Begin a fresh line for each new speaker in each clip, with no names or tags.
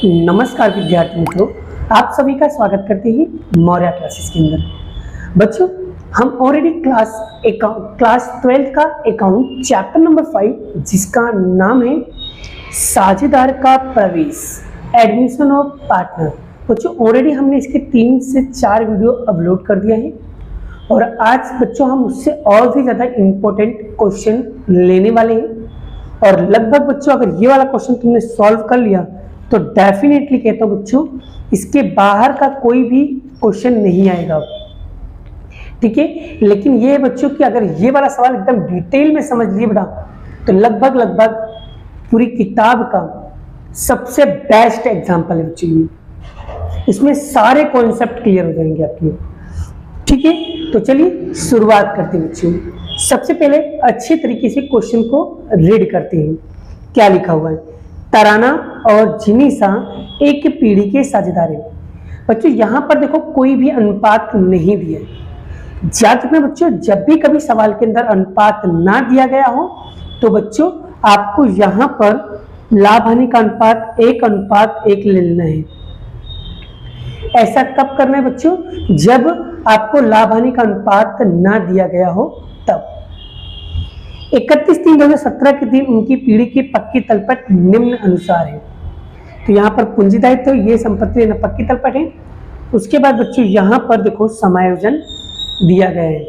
नमस्कार विद्यार्थी मित्रों, आप सभी का स्वागत करते हैं मौर्य क्लासेस के अंदर। बच्चों, हम ऑलरेडी क्लास 12 का अकाउंट चैप्टर नंबर 5 जिसका नाम है साझेदार का प्रवेश, एडमिशन ऑफ पार्टनर। बच्चों, ऑलरेडी हमने इसके 3 से 4 वीडियो अपलोड कर दिया है और आज बच्चों हम उससे और भी ज़्यादा इम्पोर्टेंट क्वेश्चन लेने वाले हैं। और लगभग बच्चों अगर ये वाला क्वेश्चन तुमने सॉल्व कर लिया तो डेफिनेटली कहता हूँ बच्चों, इसके बाहर का कोई भी क्वेश्चन नहीं आएगा, ठीक है। लेकिन ये बच्चों कि अगर ये वाला सवाल एकदम डिटेल में समझ लिए बेटा तो लगभग पूरी किताब का सबसे बेस्ट एग्जाम्पल है बच्चों ये। इसमें सारे कॉन्सेप्ट क्लियर हो जाएंगे आपके, ठीक है। तो चलिए शुरुआत करते हैं बच्चों। सबसे पहले अच्छे तरीके से क्वेश्चन को रीड करते हैं। क्या लिखा हुआ है? तराना और जिनीसा एक पीढ़ी के साझेदार हैं। बच्चों यहाँ पर देखो कोई भी अनुपात नहीं दिया। याद में बच्चों जब भी कभी सवाल के अंदर अनुपात ना दिया गया हो तो बच्चों आपको यहाँ पर लाभ हानि का अनुपात 1:1 ले लेना है। ऐसा कब करना है बच्चों? जब आपको लाभ हानि का अनुपात ना दिया गया हो तब। 31/3/2017 के दिन उनकी पीढ़ी की पक्की तलपट निम्न अनुसार है। तो यहाँ पर पूंजी दायित्व, ये संपत्ति लेना पक्की तलपट है। उसके बाद बच्चों यहाँ पर देखो समायोजन दिया गया है।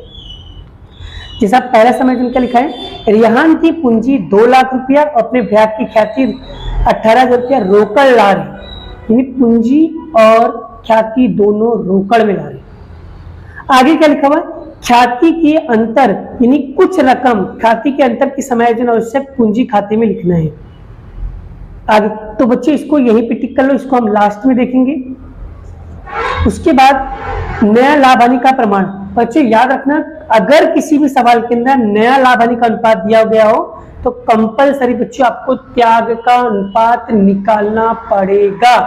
जैसा पहला समायोजन क्या लिखा है? रिहान की पूंजी 2 लाख रुपया और अपने भ्राता की ख्याति 18,000 रुपया रोकड़ ला रही, यानी पूंजी और ख्याति दोनों रोकड़ में ला रही। आगे क्या लिखा हुआ? ख्याति के अंतर यानी कुछ रकम ख्याति के अंतर की समायोजन आवश्यक पूंजी खाते में लिखना है। आगे तो बच्चों इसको यहीं पे टिक कर लो, इसको हम लास्ट में देखेंगे। उसके बाद नया लाभ हानि का प्रमाण। बच्चों याद रखना, अगर किसी भी सवाल के अंदर नया लाभ हानि का अनुपात दिया गया हो तो कंपलसरी बच्चों आपको त्याग का अनुपात निकालना पड़ेगा,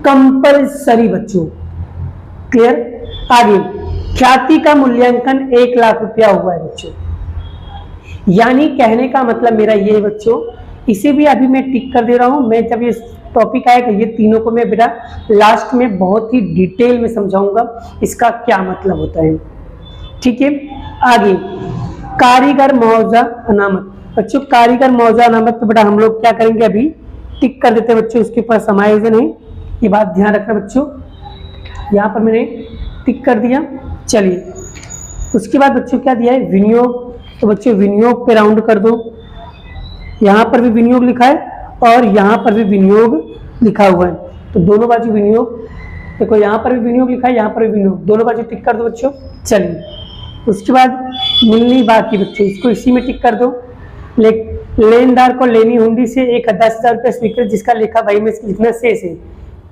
कंपलसरी बच्चों। क्लियर? आगे ख्याति का मूल्यांकन 1 लाख रुपया हुआ है बच्चों, यानी कहने का मतलब मेरा ये है बच्चों, इसे भी अभी मैं टिक कर दे रहा हूं। मैं जब ये टॉपिक आएगा ये तीनों को मैं बेटा लास्ट में बहुत ही डिटेल में समझाऊंगा इसका क्या मतलब होता है, ठीक है। आगे कारीगर मुआवजा अनामत। बच्चों कारीगर मुआवजा अनामत पे बेटा हम लोग क्या करेंगे, अभी टिक कर देते हैं बच्चों। इसके ऊपर समायोजन है, ये बात ध्यान रखना बच्चों। यहाँ पर मैंने टिक कर दिया। चलिए उसके बाद बच्चों क्या दिया है? विनियोग। तो बच्चों विनियोग पे राउंड कर दो। यहाँ पर भी विनियोग लिखा है और यहाँ पर भी विनियोग लिखा हुआ है, तो दोनों बाजू विनियोग। देखो यहाँ पर भी विनियोग लिखा है, यहाँ पर भी विनियोग, दोनों बाजू टिक कर दो बच्चों। चलिए उसके बाद मिलनी बाकी बच्चों, इसको इसी में टिक कर दो। लेनदार को लेनी हुंडी से 10,000 रुपया स्वीकृत जिसका लेखा भाई में लिखना शेष है।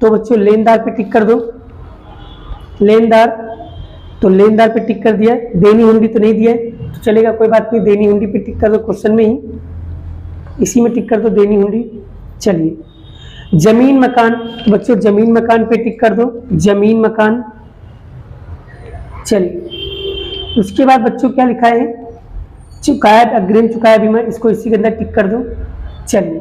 तो बच्चों लेनदार पे टिक कर दो। लेनदार, तो लेनदार पे टिक कर दिया। देनी हुंडी तो नहीं दिया तो चलेगा, कोई बात नहीं। देनी हुंडी पे टिक कर दो, क्वेश्चन में ही इसी में टिक कर दो देनी हुंडी। चलिए जमीन मकान। तो बच्चों जमीन मकान पे टिक कर दो, जमीन मकान। चलिए उसके बाद बच्चों क्या लिखा है? चुकाया अग्रिम चुकाया बीमा, इसको इसी के अंदर टिक कर दो। चलिए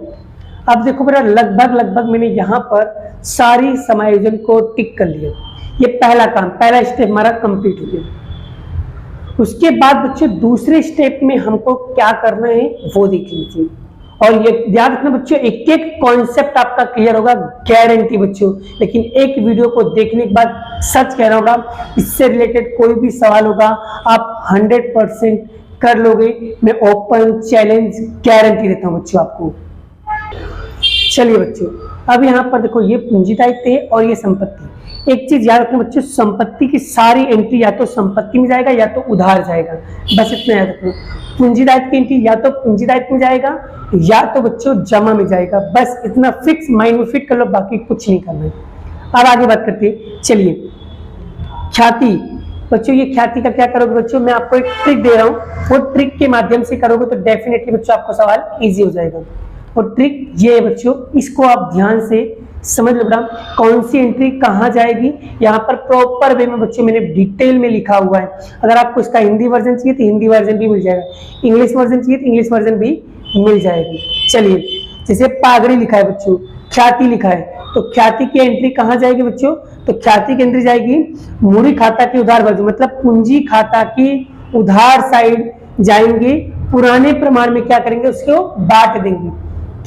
अब देखो बेटा लगभग मैंने यहाँ पर सारी समायोजन को टिक कर लिया। ये पहला काम, पहला स्टेप हमारा कंप्लीट हो गया। उसके बाद बच्चों दूसरे स्टेप में हमको क्या करना है वो देख लीजिए। और ये याद रखना बच्चों, एक एक कॉन्सेप्ट आपका क्लियर होगा गारंटी बच्चों। लेकिन एक वीडियो को देखने के बाद सच कह रहा होगा, इससे रिलेटेड कोई भी सवाल होगा आप 100% कर लोगे। मैं ओपन चैलेंज गारंटी देता हूं बच्चों आपको। चलिए बच्चों अब यहाँ पर देखो ये पूंजी दायित्व है और ये संपत्ति। एक चीज याद रखना बच्चों, संपत्ति की सारी एंट्री या तो संपत्ति में जाएगा या तो उधार जाएगा, बस इतना याद रखना। पूंजी दायित्व की एंट्री या तो पूंजी दायित्व में जाएगा या तो बच्चों जमा में जाएगा, बस इतना फिक्स माइंड में फिट कर लो, बाकी कुछ नहीं करना है। अब आगे बात करते हैं। चलिए ख्याति। बच्चों ये ख्याति का क्या करोगे बच्चों? मैं आपको एक ट्रिक दे रहा हूँ, वो ट्रिक के माध्यम से करोगे तो डेफिनेटली बच्चों आपको सवाल ईजी हो जाएगा। और ट्रिक ये है बच्चों, इसको आप ध्यान से समझ लो बेटा, कौन सी एंट्री कहाँ जाएगी। यहाँ पर प्रॉपर वे में बच्चों मैंने डिटेल में लिखा हुआ है। अगर आपको इसका हिंदी वर्जन चाहिए तो हिंदी वर्जन भी मिल जाएगा, इंग्लिश वर्जन चाहिए तो इंग्लिश वर्जन भी मिल जाएगी। चलिए जैसे पागड़ी लिखा है बच्चों, ख्याति लिखा है, तो ख्याति की एंट्री कहाँ जाएगी बच्चों? तो ख्याति की एंट्री जाएगी मूड़ी खाता की उधार बाजू, मतलब पूंजी खाता की उधार साइड जाएंगे, पुराने प्रमाण में क्या करेंगे, उसको बांट देंगे।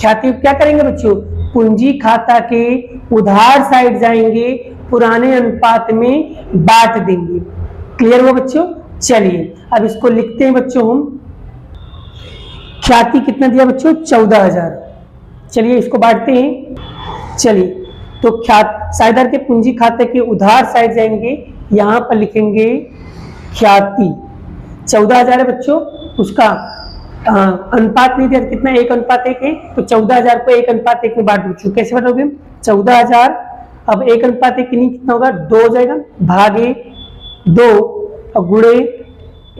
ख्याति क्या करेंगे बच्चों? पूंजी खाता के उधार साइड जाएंगे, पुराने अनुपात में बांट देंगे। क्लियर हुआ बच्चों? चलिए अब इसको लिखते हैं बच्चों हम। ख्याति कितना दिया बच्चों? 14,000। चलिए इसको बांटते हैं। चलिए तो साझेदार के पूंजी खाते के उधार साइड जाएंगे, यहां पर लिखेंगे ख्याति 14,000 है बच्चों। उसका अनुपात नहीं दिया कितना, 1:1 है, तो 14,000 को 1:1 में बांट दो। कैसे बांटोगे? 14,000 अब 1:1 नहीं, कितना होगा? 2 हो जाएगा, भागे 2 और गुणे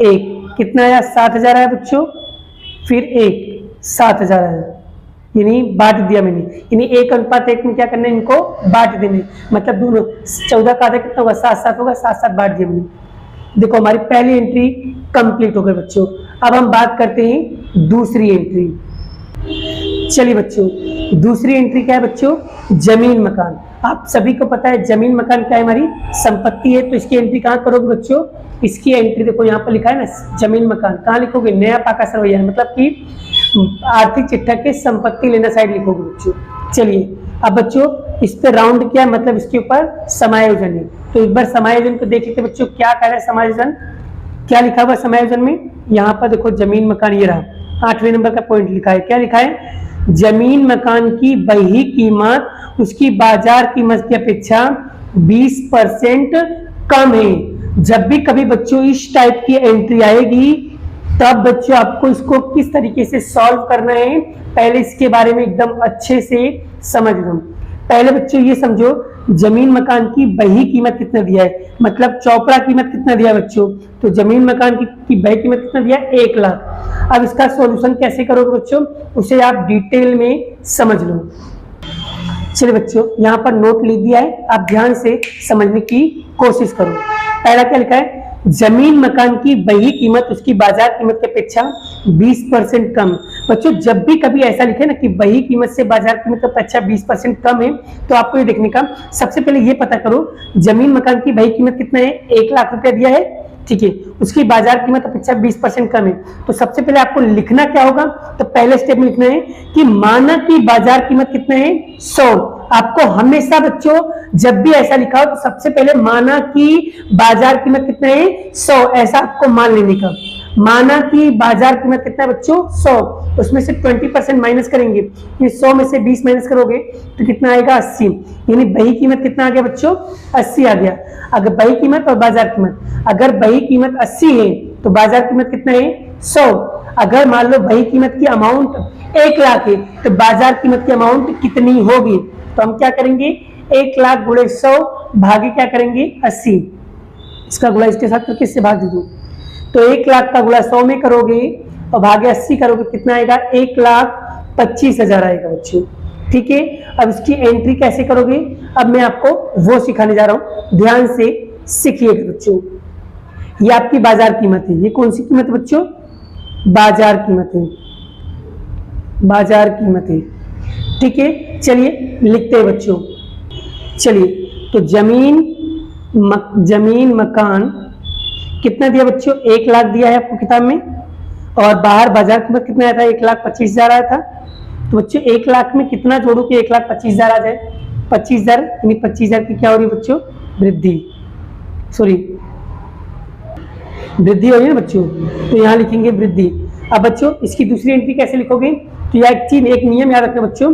1, कितना आया? 7,000 आया बच्चों। फिर 1 7,000 आया, यानी बांट दिया मैंने, यानी 1:1 में क्या करना है, इनको बांट देने, मतलब दोनों 14 का आधा कितना होगा? 7 होगा, 7 बांट दिया मैंने। देखो हमारी पहली एंट्री कंप्लीट हो गई बच्चों। अब हम बात करते हैं दूसरी एंट्री। चलिए बच्चों दूसरी एंट्री क्या है बच्चों? जमीन मकान। आप सभी को पता है जमीन मकान क्या है, हमारी संपत्ति है। तो इसकी एंट्री कहाँ करोगे बच्चों? इसकी एंट्री देखो यहाँ पर लिखा है ना, जमीन मकान। कहाँ लिखोगे? नया पाका सरवैया, मतलब कि आर्थिक चिट्ठा के संपत्ति लेना साइड लिखोगे बच्चों। चलिए अब बच्चों इस पे राउंड किया, मतलब इसके ऊपर समायोजन है। तो एक बार समायोजन को देख लेते बच्चों, क्या कह रहा है समायोजन, क्या लिखा हुआ समायोजन में? यहाँ पर देखो जमीन मकान, ये रहा 8वें नंबर का पॉइंट लिखा है। क्या लिखा है? जमीन मकान की बही कीमत उसकी बाजार कीमत की अपेक्षा 20% कम है। जब भी कभी बच्चों इस टाइप की एंट्री आएगी, तब बच्चों आपको इसको किस तरीके से सॉल्व करना है, पहले इसके बारे में एकदम अच्छे से समझ लो। पहले बच्चों ये समझो, जमीन मकान की बही कीमत कितना दिया है, मतलब चौपड़ा कीमत कितना दिया है बच्चों? तो जमीन मकान की बही कीमत कितना दिया है? 1 लाख। अब इसका सॉल्यूशन कैसे करोगे बच्चों, उसे आप डिटेल में समझ लो। चलिए बच्चों यहाँ पर नोट लिख दिया है, आप ध्यान से समझने की कोशिश करो। पहला क्या लिखा है? जमीन मकान की बही कीमत उसकी बाजार कीमत की अपेक्षा 20% कम। बच्चों जब भी कभी ऐसा लिखे ना कि बही कीमत से बाजार कीमत की अपेक्षा 20% कम है, तो आपको ये देखने का, सबसे पहले ये पता करो जमीन मकान की बही कीमत कितना है? 1 लाख रुपया दिया है, ठीक है, उसकी बाजार कीमत अपेक्षा 20% कम है। तो सबसे पहले आपको लिखना क्या होगा? तो पहले स्टेप में लिखना है कि माना की बाजार कीमत कितना है? 100। आपको हमेशा बच्चों जब भी ऐसा लिखा हो तो सबसे पहले माना की बाजार कीमत कितना है? 100, ऐसा आपको मान लेने का। माना की बाजार कीमत कितना है बच्चों? 100, उसमें से 20% माइनस करेंगे, ये 100 में से 20 माइनस करोगे तो कितना आएगा? 80। यानी बही कीमत कितना आ गया बच्चों? 80 आ गया। अगर बही कीमत और बाजार कीमत, अगर बही कीमत 80 है तो बाजार कीमत कितना है? 100। अगर मान लो बही कीमत की अमाउंट 1 लाख है तो बाजार कीमत की अमाउंट कितनी होगी? तो हम क्या करेंगे? 1 लाख गुणे 100 भागे क्या करेंगे? 80। इसका गुणा इसके साथ करके इससे भाग दे दो, तो 1 लाख का गुणा 100 में करोगे और भागे 80 करोगे, कितना आएगा? 1,25,000 आएगा बच्चों। ठीक है, अब इसकी एंट्री कैसे करोगे, अब मैं आपको वो सिखाने जा रहा हूं, ध्यान से सीखिएगा बच्चों। ये आपकी बाजार कीमत है। ये कौन सी कीमत बच्चों? बाजार कीमत है, बाजार कीमत है। ठीक है, चलिए लिखते हैं बच्चों। चलिए तो जमीन मकान कितना दिया बच्चों? 1 लाख दिया है आपको किताब में, और बाहर बाजार कीमत कितना आया था? 1,25,000 आया था। तो बच्चों 1 लाख में कितना जोड़ू कि 1,25,000 आ जाए? 25,000, यानी 25,000 की क्या हो रही है बच्चों? वृद्धि, सॉरी वृद्धि हो रही है ना बच्चों, तो यहाँ लिखेंगे वृद्धि। अब बच्चों इसकी दूसरी एंट्री कैसे लिखोगे? तो यह एक नियम याद रखना बच्चों,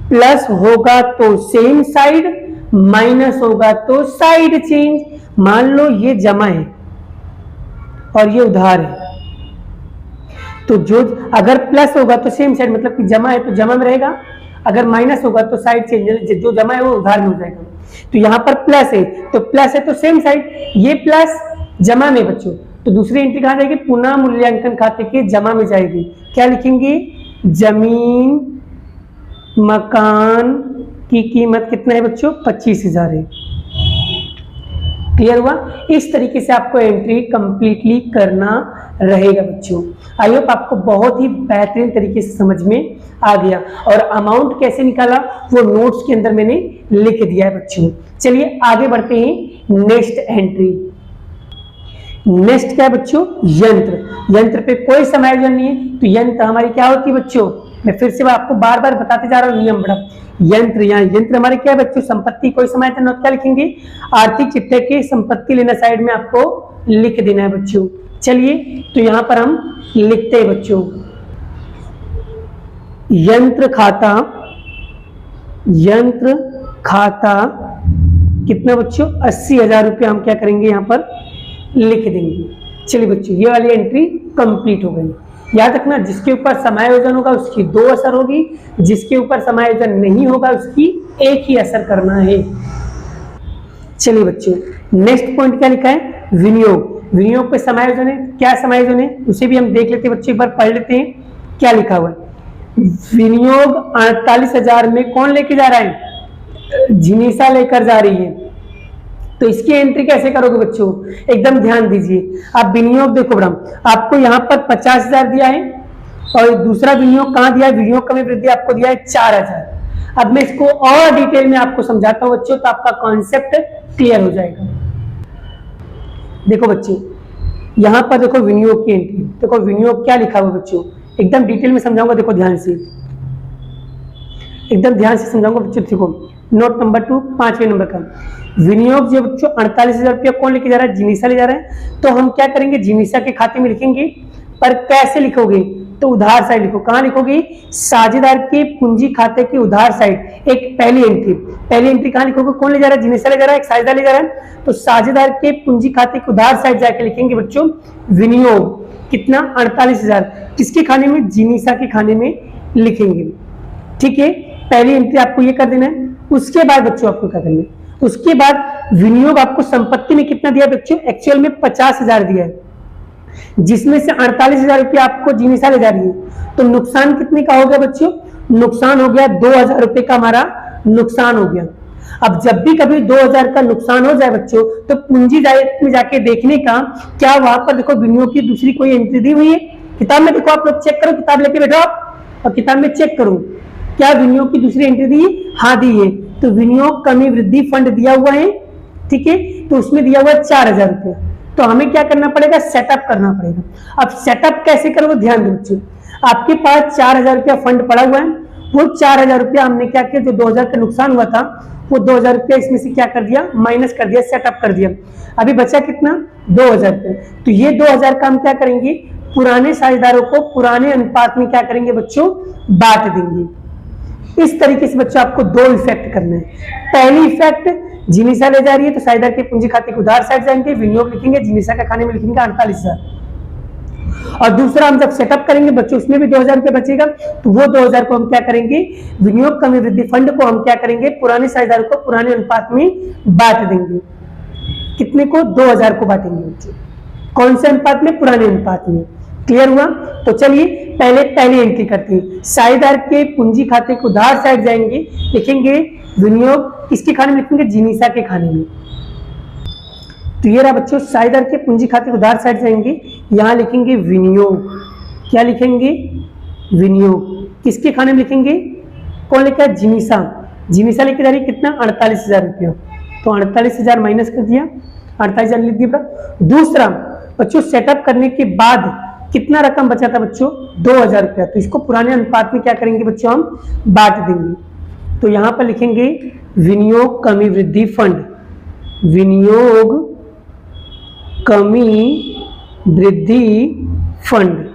प्लस होगा तो सेम साइड, माइनस होगा तो साइड चेंज। मान लो ये जमा है और ये उधार है, तो जो अगर प्लस होगा तो सेम साइड, मतलब कि जमा है तो जमा में रहेगा, अगर माइनस होगा तो साइड चेंज, जो जमा है वो उधार में हो जाएगा। तो यहाँ पर प्लस है तो सेम साइड, ये प्लस जमा में बच्चों, तो दूसरी एंट्री कहाँ जाएगी? पुनः मूल्यांकन खाते के जमा में जाएगी। क्या लिखेंगे? जमीन मकान की कीमत कितना है बच्चों? 25,000 है। क्लियर हुआ? इस तरीके से आपको एंट्री कंप्लीटली करना रहेगा बच्चों। आई होप आपको बहुत ही बेहतरीन तरीके से समझ में आ गया, और अमाउंट कैसे निकाला वो नोट्स के अंदर मैंने लिख दिया है बच्चों। चलिए आगे बढ़ते हैं। नेक्स्ट एंट्री, नेक्स्ट क्या है बच्चों? यंत्र। यंत्र पे कोई समायोजन नहीं है, तो यंत्र हमारी क्या होती है बच्चों? मैं फिर से आपको बार बार बताते जा रहा हूँ नियम बड़ा। यंत्र, यहाँ यंत्र हमारे क्या है बच्चों? संपत्ति, कोई समायोजन क्या लिखेंगे? आर्थिक चिट्ठे की संपत्ति लेना साइड में आपको लिख देना है बच्चों। चलिए तो यहाँ पर हम लिखते हैं बच्चों, यंत्र खाता, यंत्र खाता कितना बच्चों? 80,000 रुपया हम क्या करेंगे यहाँ पर लिख देंगे। चलिए बच्चों ये वाली एंट्री कंप्लीट हो गई। याद रखना, जिसके ऊपर समायोजन होगा उसकी 2 असर होगी, जिसके ऊपर समायोजन नहीं होगा उसकी एक ही असर करना है। चलिए बच्चों नेक्स्ट पॉइंट क्या लिखा है? विनियोग। विनियोग पे समायोजन है, क्या समायोजन है उसे भी हम देख लेते हैं बच्चों, एक बार पढ़ लेते हैं क्या लिखा हुआ है। विनियोग 48,000 में कौन लेके जा रहा है? जिनीसा लेकर जा रही है। तो इसकी एंट्री कैसे करोगे बच्चों? एकदम ध्यान दीजिए। आप विनियोग देखो ब्रह्म, आपको यहाँ पर 50,000 दिया है, और दूसरा विनियोग कहाँ दिया है? विनियोग कमी वृद्धि आपको दिया है 4,000। अब मैं इसको और डिटेल में आपको समझाता हूँ बच्चों, तो आपका कॉन्सेप्ट क्लियर हो जाएगा। देखो बच्चों यहाँ पर देखो विनियोग की एंट्री, देखो विनियोग क्या लिखा हुआ बच्चों, एकदम डिटेल में समझाऊंगा। देखो ध्यान से, एकदम ध्यान से समझाऊंगा बच्चों। देखो नोट नंबर 2, 5वें नंबर का विनियोग जो बच्चों 48,000 रुपया कौन लेके जा रहा है? जिनीसा ले जा रहा है। तो हम क्या करेंगे? जिनीसा के खाते में लिखेंगे, पर कैसे लिखोगे? तो उधार साइड लिखो। कहां लिखोगे? साझेदार के पूंजी खाते की उधार साइड। एक पहली एंट्री, पहली एंट्री कहां लिखोगे? कौन ले जा रहा है? जिनीसा ले जा रहा है, एक साझेदार ले जा रहा है। तो साझेदार के पूंजी खाते की उधार साइड जाके लिखेंगे बच्चों विनियोग कितना? 48,000। किसके खाने में? जिनीसा के खाने में लिखेंगे। ठीक है, पहली एंट्री आपको ये कर देना है। उसके बाद बच्चों आपको क्या करना है? उसके बाद विनियोग आपको संपत्ति में कितना दिया बच्चों? एक्चुअल में 50,000 दिया है, जिसमें से 48,000 रुपया आपको जिनीसा ले जा रही है। तो नुकसान कितने का हो गया बच्चों? नुकसान हो गया 2,000 रुपए का हमारा नुकसान हो गया। अब जब भी कभी 2,000 का नुकसान हो जाए बच्चों, तो पूंजी में जाके देखने का क्या वहां पर देखो विनियोग की दूसरी कोई एंट्री दी हुई है? किताब में देखो, आप लोग चेक करो, किताब लेके बैठो आप और किताब में चेक करो क्या विनियोग की दूसरी एंट्री दी? हाँ दी है। तो विनियोग कमी वृद्धि फंड दिया हुआ है, ठीक है, तो उसमें दिया हुआ है 4,000 रुपये। तो हमें क्या करना पड़ेगा? सेटअप करना पड़ेगा। अब सेटअप कैसे करोगे? ध्यान दो बच्चों, आपके पास 4,000 रुपया फंड पड़ा हुआ है, वो 4,000 रुपया हमने क्या किया? जो 2,000 का नुकसान हुआ था वो 2,000 रुपया इसमें से क्या कर दिया? माइनस कर दिया, सेटअप कर दिया। अभी बचा कितना? 2,000 रुपये। तो ये 2,000 का हम क्या करेंगे? पुराने साझेदारों को पुराने अनुपात में क्या करेंगे बच्चों? बांट देंगे। इस तरीके से बच्चों आपको 2 इफेक्ट करना है। पहली इफेक्ट, जिनीसा ले जा रही है तो साझेदार के पूंजी खाते के उधार साइड जाएंगे, विनियोग लिखेंगे, जिनीसा का खाने में लिखेंगे 48,000। और दूसरा हम जब सेटअप करेंगे बच्चों, उसमें भी 2,000 रुपये बचेगा, तो वो 2,000 को हम क्या करेंगे? विनियोग कमी वृद्धि फंड को हम क्या करेंगे? पुराने साझेदारों को पुराने अनुपात में बांट देंगे। कितने को? 2,000 को बांटेंगे बच्चों। कौन से अनुपात में? पुराने अनुपात में। क्लियर हुआ? तो चलिए पहले पहली एंट्री करते हैं। साझेदार के पूंजी खाते को उधार साइड जाएंगे, लिखेंगे विनियोग किसके खाने में? लिखेंगे जिनीसा के खाने में। तो ये रहा बच्चों, साझेदार के पूंजी खाते को उधार साइड जाएंगे, यहां लिखेंगे विनियोग। क्या लिखेंगे? विनियोग। किसके खाने में लिखेंगे? कौन लिखा? जिनीसा। जिनीसा लेके जा रही है कितना? 48,000 रुपया। तो 48,000 माइनस कर दिया, 48,000 लिख दिया। दूसरा बच्चों सेटअप करने के बाद कितना रकम बचा था बच्चों? 2,000 रुपया। तो इसको पुराने अनुपात में क्या करेंगे बच्चों? हम बांट देंगे। तो यहां पर लिखेंगे विनियोग कमी वृद्धि फंड। विनियोग कमी वृद्धि फंड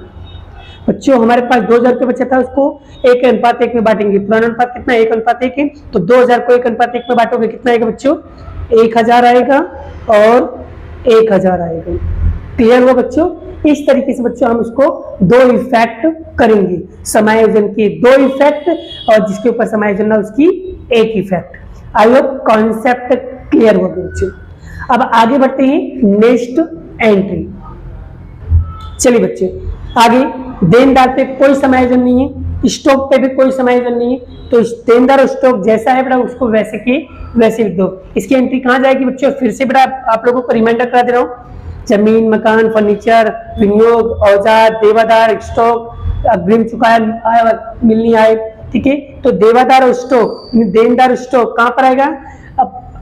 बच्चों, हमारे पास 2,000 रुपये बचा था, उसको 1:1 में बांटेंगे। पुराना अनुपात कितना? 1:1 है। तो 2,000 को 1:1 में बांटोगे कितना आएगा बच्चों? 1,000 आएगा और 1,000 आएगा। क्लियर हुआ बच्चों? इस तरीके से बच्चों हम उसको 2 इफेक्ट करेंगे, समायोजन के 2 इफेक्ट और जिसके ऊपर समायोजन ना उसकी 1 effect. I hope concept clear हुआ बच्चों। अब आगे बढ़ते हैं नेक्स्ट एंट्री। चलिए बच्चे आगे, देनदार पे कोई समायोजन नहीं है, स्टॉक पे भी कोई समायोजन नहीं है, तो देनदार और स्टॉक जैसा है बेटा उसको वैसे के वैसे लिख दो। इसकी एंट्री कहां जाएगी बच्चों? फिर से बेटा आप लोगों को रिमाइंडर करा दे रहा हूं, जमीन, मकान, फर्नीचर, विनियोग, औजार, देवादार, स्टॉक, अग्रिम चुकाया मिलनी आए। ठीक है, तो देवादार और स्टॉक, देनदार स्टॉक कहां पर आएगा?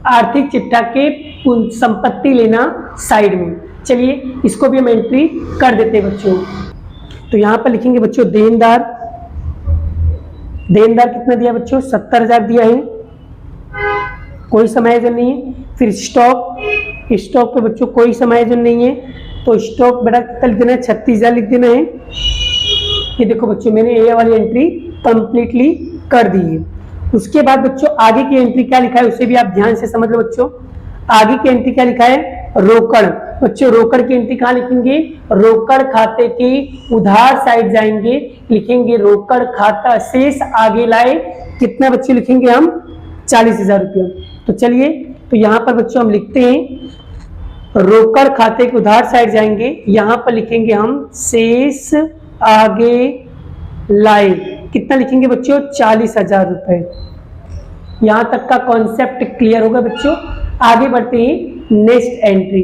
आर्थिक चिट्ठा के संपत्ति लेना साइड में। चलिए इसको भी हम एंट्री कर देते हैं बच्चों। तो यहां पर लिखेंगे बच्चों देनदार, देनदार कितना दिया बच्चों? 70,000 दिया है, कोई समायोजन नहीं है। फिर स्टॉक, स्टॉक पे बच्चों कोई समायोजन नहीं है, तो स्टॉक बेटा कितना लिख देना है? 36,000 लिख देना है। ये देखो बच्चों मैंने ये वाली एंट्री कंप्लीटली कर दी है। उसके बाद बच्चों आगे की एंट्री क्या लिखा है उसे भी आप ध्यान से समझ लो बच्चों। आगे की एंट्री क्या लिखा है? रोकड़। बच्चों रोकड़ की एंट्री कहां लिखेंगे? रोकड़ खाते के उधार साइड जाएंगे, लिखेंगे रोकड़ खाता शेष आगे लाए। कितना बच्चों लिखेंगे हम? 40,000 रुपया। तो चलिए, तो यहां पर बच्चों हम लिखते हैं रोकड़ खाते के उधार साइड जाएंगे, यहां पर लिखेंगे हम शेष आगे लाए। कितना लिखेंगे बच्चों? 40,000 रुपए। यहां तक का कॉन्सेप्ट क्लियर होगा बच्चों। आगे बढ़ते हैं नेक्स्ट एंट्री।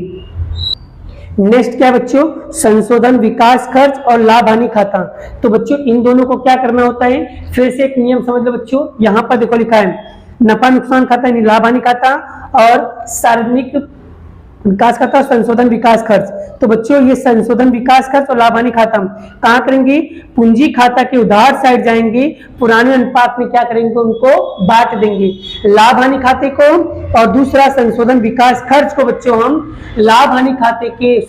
नेक्स्ट क्या है बच्चों? संशोधन विकास खर्च और लाभ हानि खाता। तो बच्चों इन दोनों को क्या करना होता है? फिर से एक नियम समझ लो बच्चों। यहां पर देखो लिखा है नफा नुकसान खाता यानी लाभ हानि खाता और सार्वजनिक विकास खाता और संशोधन विकास खर्च। तो बच्चों ये संशोधन विकास खर्च और लाभ हानि खाता कहां करेंगे? पूंजी खाता के उधार साइड जाएंगे, पुराने अनुपात में क्या करेंगे? उनको बांट देंगे, लाभ हानि खाते को और दूसरा संशोधन विकास खर्च को बच्चों हम लाभ हानि खाते के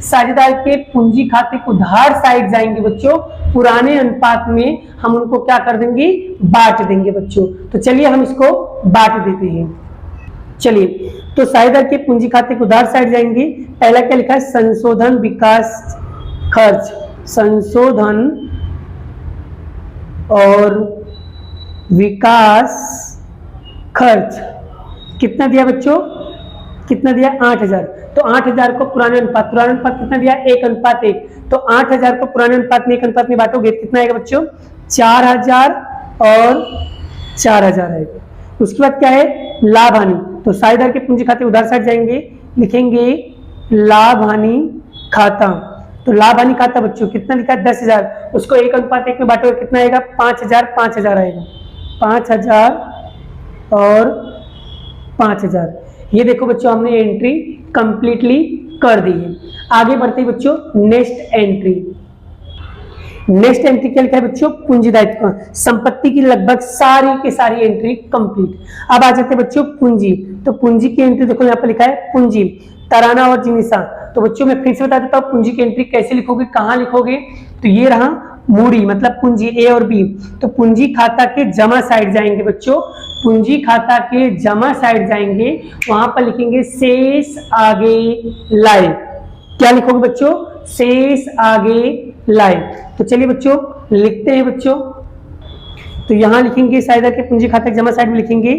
साझेदार के पूंजी खाते के उधार साइड जाएंगे बच्चों, पुराने अनुपात में हम उनको क्या कर देंगे? बांट देंगे बच्चों। तो चलिए हम इसको बांट देते हैं। चलिए, तो साझेदार के पूंजी खाते के उधार साइड जाएंगे। पहला क्या लिखा है? संशोधन विकास खर्च, संशोधन और विकास खर्च कितना दिया बच्चों? कितना दिया? 8,000। तो 8,000 को पुराने अनुपात कितना दिया? 1:1। तो 8,000 को पुराने अनुपात में 1:1 में बांटोगे कितना आएगा बच्चों? 4,000 और 4,000 आएगा। उसके बाद क्या है? लाभ हानि। तो साझेदार के पूंजी खाते उधार साइड जाएंगे, लिखेंगे लाभ हानि खाता। तो लाभ हानि खाता बच्चों कितना लिखा है? 10,000। उसको 1:1 में बांटोगे कितना आएगा? 5,000 5,000 आएगा। 5,000 और 5,000। ये देखो बच्चों हमने एंट्री कंप्लीटली कर दी है। आगे बढ़ते हैं बच्चों नेक्स्ट एंट्री। नेक्स्ट एंट्री क्या लिखा है बच्चों? पूंजी दायित्व। संपत्ति की लगभग सारी की सारी एंट्री कंप्लीट। अब आ जाते हैं बच्चों पूंजी। तो पूंजी की एंट्री देखो यहाँ पर लिखा है पूंजी तराना और जिनिसा। तो बच्चों मैं फिर से बता देता हूँ पूंजी की एंट्री कैसे लिखोगे, कहाँ लिखोगे। तो ये रहा मूड़ी मतलब पूंजी ए और बी। तो पूंजी खाता के जमा साइड जाएंगे बच्चों, पूंजी खाता के जमा साइड जाएंगे, वहां पर लिखेंगे शेष आगे लाए। क्या लिखोगे बच्चों? शेष आगे लाए। तो चलिए बच्चों लिखते हैं बच्चों। तो यहां लिखेंगे साझेदार के पूंजी खाते के जमा साइड में लिखेंगे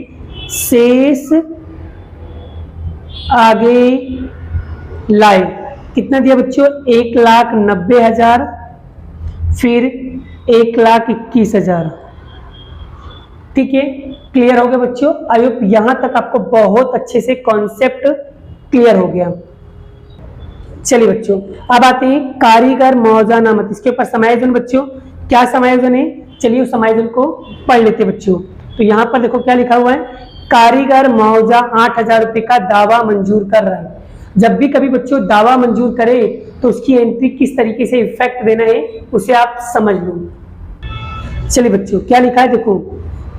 शेष आगे लाए। कितना दिया बच्चों? 1,90,000, फिर 1,21,000। ठीक है, क्लियर हो गया बच्चों। आई होप यहां तक आपको बहुत अच्छे से कॉन्सेप्ट क्लियर हो गया। चलिए बच्चों अब आते हैं कारीगर मुआवजा नामत। इसके ऊपर समायोजन बच्चों, क्या समायोजन है चलिए उस समायोजन को पढ़ लेते बच्चों। तो यहां पर देखो क्या लिखा हुआ है, कारीगर मुआवजा 8,000 रुपए का दावा मंजूर कर रहा है। जब भी कभी बच्चों दावा मंजूर करे तो उसकी एंट्री किस तरीके से इफेक्ट देना है उसे आप समझ लो। चलिए बच्चों क्या लिखा है देखो,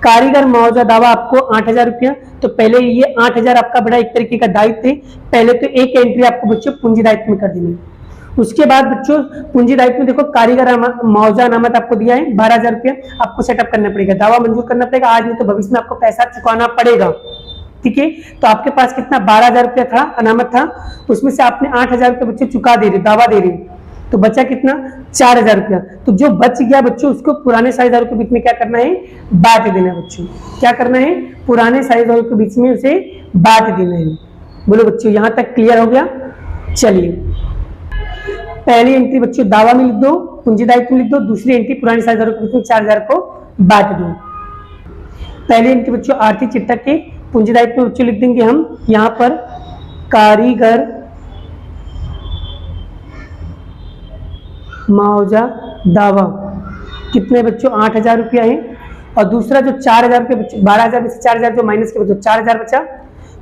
कारीगर मुआवजा दावा आपको 8,000 रुपया। तो पहले ये 8,000 आपका बड़ा एक तरीके का दायित्व है। पहले तो एक एंट्री आपको बच्चों पूंजी दायित्व में कर देनी है। उसके बाद बच्चों पूंजी दायित्व में देखो कारीगर मुआवजा अनामत आपको दिया है 12,000 रुपया, आपको सेटअप करना पड़ेगा, दावा मंजूर करना पड़ेगा। आज नहीं तो भविष्य में आपको पैसा चुकाना पड़ेगा। ठीक है, तो आपके पास कितना 12,000 रुपया था, अनामत था, उसमें से आपने 8,000 रुपया बच्चों चुका दे रहे, दावा दे रहे, तो बचा कितना 4,000 रुपया। तो जो बच गया बच्चों उसको पुराने साझेदारों के बीच में क्या करना है, बांट देना है बच्चों। क्या करना है, पुराने साझेदारों के बीच में उसे बांट देना है। बोलो बच्चों यहां तक क्लियर हो गया। चलिए पहली एंट्री बच्चों दावा में लिख दो, पूंजी दायित्व में लिख दो, दूसरी एंट्री पुराने साझेदारों के बीच में 4,000 को बांट दो। पहली एंट्री बच्चों आर्थिक चिट्ठा के पूंजी दायित्व में बच्चों लिख देंगे हम यहाँ पर कारीगर मुआवजा दावा कितने बच्चों 8,000 रुपया है। और दूसरा जो 4,000 रुपये बच्चों 12,000 में से 4,000 जो माइनस के बच्चों 4,000 बचा,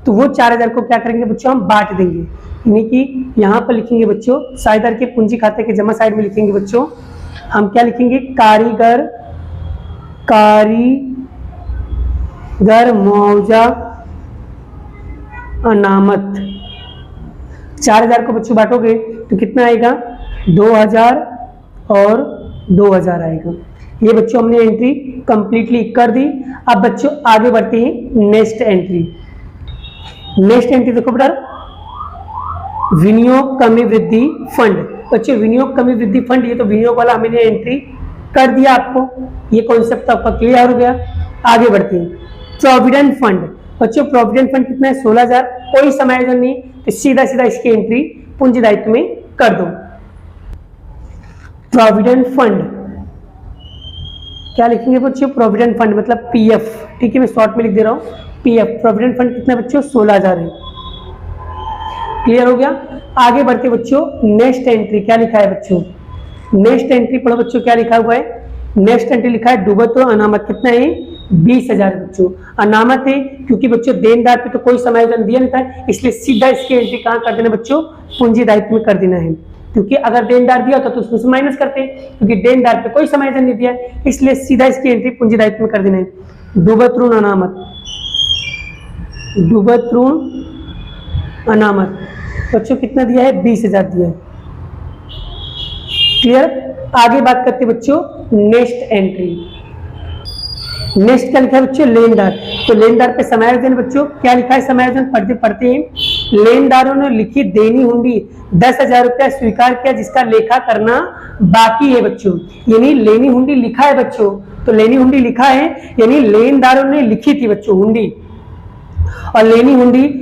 तो वो 4,000 को क्या करेंगे बच्चों हम बांट देंगे, यानी कि यहाँ पर लिखेंगे बच्चों साझेदार के पूंजी खाते के जमा साइड में लिखेंगे बच्चों हम क्या लिखेंगे कारीगर मुआवजा अनामत। 4,000 को बच्चों बांटोगे तो कितना आएगा 2,000 और 2,000 आएगा। ये बच्चों हमने एंट्री कंप्लीटली कर दी। अब बच्चों आगे बढ़ते हैं नेक्स्ट एंट्री। नेक्स्ट एंट्री देखो बेटा, विनियोग कमी वृद्धि फंड। बच्चों विनियोग कमी वृद्धि फंड, ये तो विनियोग वाला हमने एंट्री कर दिया आपको, ये कॉन्सेप्ट आपका क्लियर हो गया। आगे बढ़ते हैं प्रोविडेंट फंड। बच्चों प्रोविडेंट फंड कितना है 16,000, कोई समायोजन नहीं, तो सीधा सीधा इसकी एंट्री पूंजी दायित्व में कर दो। प्रोविडेंट फंड क्या लिखेंगे बच्चों, प्रोविडेंट फंड मतलब पीएफ, ठीक है मैं शॉर्ट में लिख दे रहा हूं पीएफ। प्रोविडेंट फंड कितना बच्चों 16,000 है। क्लियर हो गया। आगे बढ़ते बच्चों नेक्स्ट एंट्री क्या लिखा है बच्चों, नेक्स्ट एंट्री पढ़ो बच्चों क्या लिखा हुआ है। नेक्स्ट एंट्री लिखा है डूबत अनामत कितना है 20,000 बच्चों। अनामत है क्योंकि बच्चों देनदार पे तो कोई समायोजन दिया नहीं था, इसलिए सीधा इसकी एंट्री कहाँ कर देना बच्चों पूंजी दायित्व में कर देना है, क्योंकि अगर देनदार दिया होता तो उसमें से माइनस करते, क्योंकि देनदार पे कोई समायोजन नहीं दिया है इसलिए सीधा इसकी एंट्री पूंजी दायित्व में कर देना है। डूबत ऋण अनामत, डूबत ऋण अनामत बच्चों कितना दिया है 20,000 दिया है। क्लियर। आगे बात करते बच्चों नेक्स्ट एंट्री। नेक्स्ट क्या लिखा है बच्चों लेनदार। तो लेनदार पे समायोजन बच्चों क्या लिखा है, समायोजन पढ़ते हैं लेनदारों ने लिखित देनी हुंडी 10,000 रुपया स्वीकार किया जिसका लेखा करना बाकी है बच्चों, यानी लेनी हुंडी लिखा है बच्चों, तो लेनी हुंडी लिखा है यानी लेनदारों ने लिखी थी बच्चों हुंडी, और लेनी हुंडी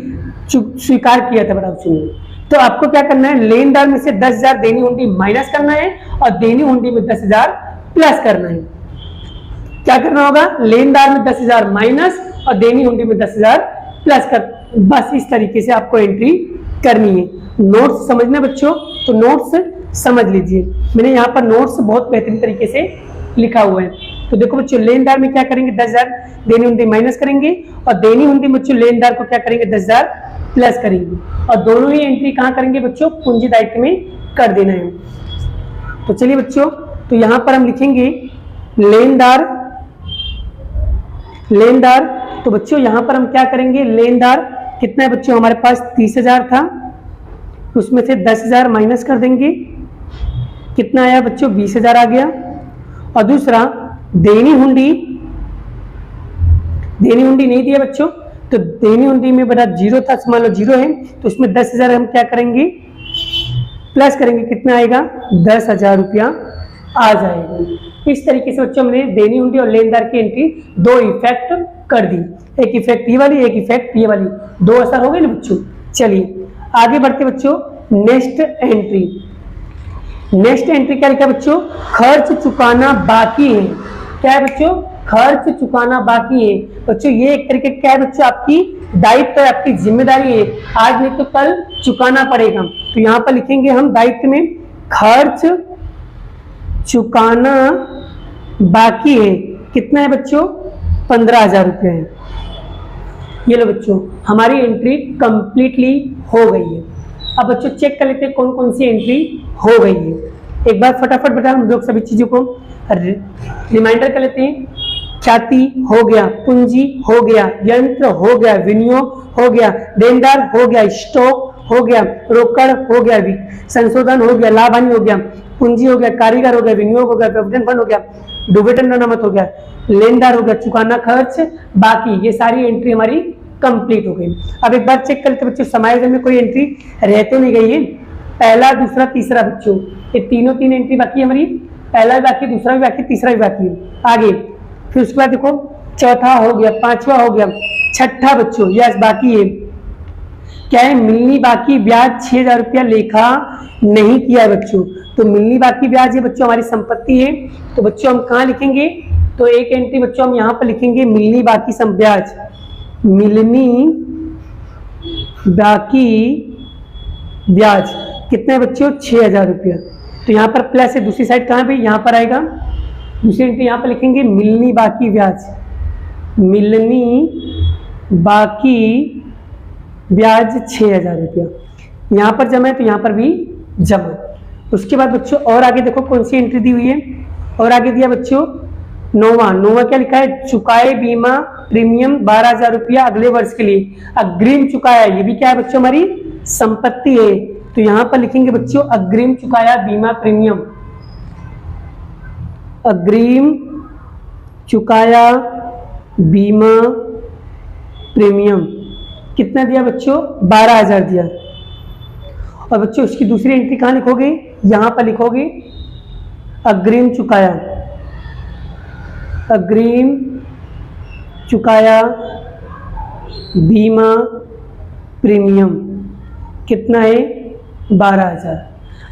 स्वीकार किया था। बड़ा सुनिए, तो आपको क्या करना है लेनदार में से 10,000 देनी हुंडी माइनस करना है और देनी हुंडी में 10,000 प्लस करना है। क्या करना होगा, लेनदार में 10,000 माइनस और देनी हुंडी में 10,000 प्लस कर, बस इस तरीके से आपको एंट्री करनी है। नोट्स समझना बच्चों, तो नोट्स समझ लीजिए, मैंने यहाँ पर नोट्स बहुत बेहतरीन तरीके से लिखा हुआ है। तो देखो बच्चों लेनदार में क्या करेंगे 10,000 देनी हुंडी माइनस करेंगे और देनी हुंडी बच्चों लेनदार को क्या करेंगे 10,000 प्लस करेंगे, और दोनों ही एंट्री कहाँ करेंगे बच्चों पूंजी दायित्व में कर देना है। तो चलिए बच्चों, तो यहाँ पर हम लिखेंगे लेनदार, लेनदार तो बच्चों यहाँ पर हम क्या करेंगे लेनदार कितना है बच्चों हमारे पास 30,000 था, उसमें से 10,000 माइनस कर देंगे, कितना आया बच्चों 20,000 आ गया। और दूसरा देनी हुंडी, देनी हुंडी नहीं दिया बच्चों, तो देनी हुंडी में बड़ा जीरो था, मान लो जीरो है, तो उसमें 10,000 हम क्या करेंगे प्लस करेंगे, कितना आएगा 10,000 रुपया आ जाएगा। इस तरीके से बच्चों हमने देनी हुंडी और लेनदार की एंट्री दो इफेक्ट कर दी, एक इफेक्ट ये वाली एक इफेक्ट ये वाली, दो असर हो गए ना बच्चों। चलिए आगे बढ़ते बच्चों नेक्स्ट एंट्री। नेक्स्ट एंट्री क्या लिखा बच्चों, खर्च चुकाना बाकी है। क्या है बच्चों, खर्च चुकाना बाकी है। बच्चों ये एक तरीके क्या है बच्चों, आपकी दायित्व है, आपकी जिम्मेदारी है, आज नहीं तो कल चुकाना पड़ेगा। तो यहाँ पर लिखेंगे हम दायित्व में खर्च चुकाना बाकी है, कितना है बच्चों 15,000 रुपये है। ये लो बच्चों हमारी एंट्री कंप्लीटली हो गई है। अब बच्चों चेक कर लेते हैं कौन कौन सी एंट्री हो गई है, एक बार फटाफट बता हम लोग सभी चीजों को रिमाइंडर कर लेते हैं। ख्याति हो गया, पूंजी हो गया, यंत्र हो गया, विनियोग हो गया, देनदार हो गया, स्टॉक हो गया, रोकड़ हो गया, संशोधन हो गया, लाभ हानि हो गया, पूंजी हो गया, कारीगर हो गया, विनियोग हो गया, प्रोविडेंट फंड हो गया, डूबेटन अनामत हो गया, लेनदार हो गया, चुकाना खर्च बाकी, ये सारी एंट्री हमारी कंप्लीट हो गई। अब एक बार चेक करते बच्चों समायोजन में कोई एंट्री रहते नहीं गई है, पहला दूसरा तीसरा बच्चों ये तीनों तीन एंट्री बाकी है हमारी, पहला भी बाकी, दूसरा भी बाकी, तीसरा भी बाकी है। आगे फिर उसके बाद देखो चौथा हो गया, पांचवा हो गया, छठा बच्चों यस बाकी है, क्या है मिलनी बाकी ब्याज 6,000 रुपया लेखा नहीं किया है बच्चों। तो मिलनी बाकी ब्याज है बच्चों हमारी संपत्ति है, तो बच्चों हम कहाँ लिखेंगे, तो एक एंट्री बच्चों हम यहाँ पर लिखेंगे मिलनी बाकी ब्याज, मिलनी बाकी ब्याज कितने बच्चों 6,000 रुपया। तो यहाँ पर प्लस है, दूसरी साइड कहाँ पे, यहाँ पर आएगा। दूसरी एंट्री यहाँ पर लिखेंगे मिलनी बाकी ब्याज, मिलनी बाकी ब्याज 6000 रुपया, यहाँ पर जमा है तो यहाँ पर भी जमा। उसके बाद बच्चों और आगे देखो कौन सी एंट्री दी हुई है, और आगे दिया बच्चों नौवा क्या लिखा है, चुकाए बीमा प्रीमियम 12000 रुपया अगले वर्ष के लिए, अग्रिम चुकाया, ये भी क्या है बच्चों हमारी संपत्ति है। तो यहां पर लिखेंगे बच्चों अग्रिम चुकाया बीमा प्रीमियम, अग्रिम चुकाया बीमा प्रीमियम कितना दिया बच्चों, 12000 दिया। और बच्चों उसकी दूसरी एंट्री कहां लिखोगे, यहां पर लिखोगे अग्रिम चुकाया, अग्रिम चुकाया बीमा प्रीमियम कितना है, 12000।